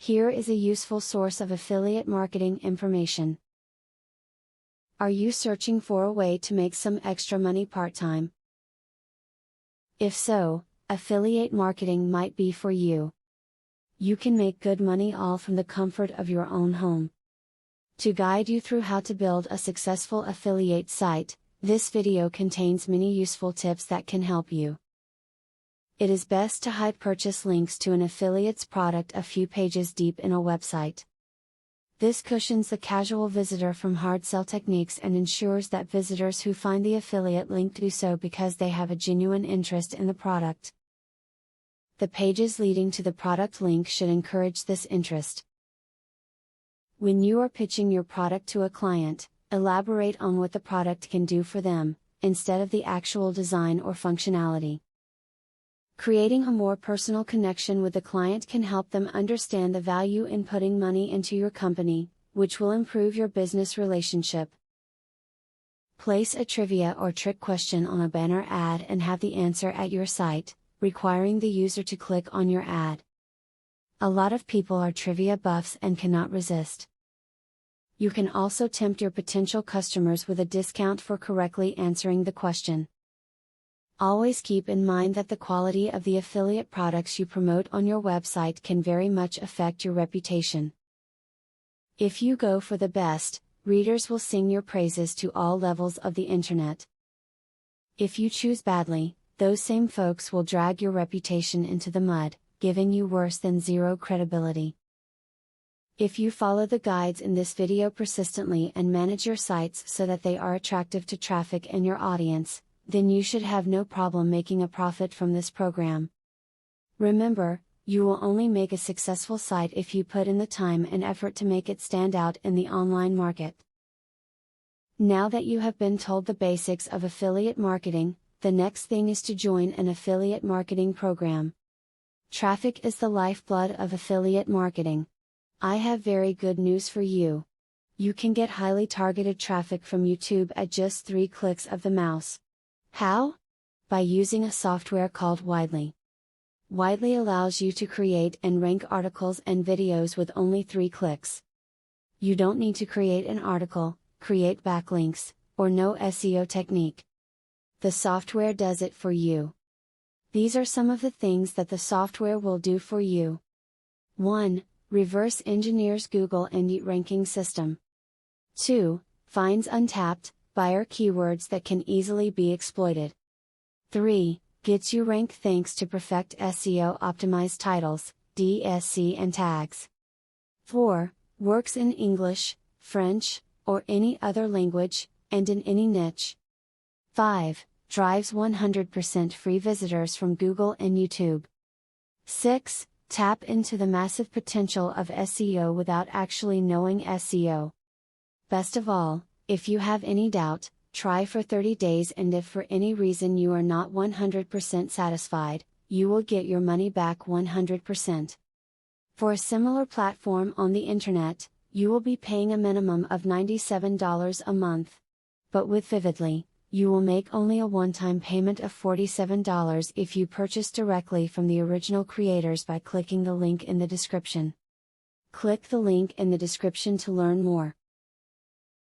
Here is a useful source of affiliate marketing information. Are you searching for a way to make some extra money part-time? If so, affiliate marketing might be for you. You can make good money all from the comfort of your own home. To guide you through how to build a successful affiliate site, this video contains many useful tips that can help you. It is best to hide purchase links to an affiliate's product a few pages deep in a website. This cushions the casual visitor from hard sell techniques and ensures that visitors who find the affiliate link do so because they have a genuine interest in the product. The pages leading to the product link should encourage this interest. When you are pitching your product to a client, elaborate on what the product can do for them, instead of the actual design or functionality. Creating a more personal connection with the client can help them understand the value in putting money into your company, which will improve your business relationship. Place a trivia or trick question on a banner ad and have the answer at your site, requiring the user to click on your ad. A lot of people are trivia buffs and cannot resist. You can also tempt your potential customers with a discount for correctly answering the question. Always keep in mind that the quality of the affiliate products you promote on your website can very much affect your reputation. If you go for the best, readers will sing your praises to all levels of the internet. If you choose badly, those same folks will drag your reputation into the mud, giving you worse than zero credibility. If you follow the guides in this video persistently and manage your sites so that they are attractive to traffic and your audience, then you should have no problem making a profit from this program. Remember, you will only make a successful site if you put in the time and effort to make it stand out in the online market. Now that you have been told the basics of affiliate marketing, the next thing is to join an affiliate marketing program. Traffic is the lifeblood of affiliate marketing. I have very good news for you. You can get highly targeted traffic from YouTube at just 3 clicks of the mouse. How? By using a software called Widely. Widely allows you to create and rank articles and videos with only 3 clicks. You don't need to create an article, create backlinks, or know SEO technique. The software does it for you. These are some of the things that the software will do for you. 1. Reverse engineers Google and Yelp ranking system. 2. Finds untapped buyer keywords that can easily be exploited. 3. Gets you ranked thanks to perfect SEO optimized titles, DSC and tags. 4. Works in English, French, or any other language, and in any niche. 5. Drives 100% free visitors from Google and YouTube. 6. Tap into the massive potential of SEO without actually knowing SEO. Best of all, if you have any doubt, try for 30 days and if for any reason you are not 100% satisfied, you will get your money back 100%. For a similar platform on the internet, you will be paying a minimum of $97 a month. But with Vividly, you will make only a one-time payment of $47 if you purchase directly from the original creators by clicking the link in the description. Click the link in the description to learn more.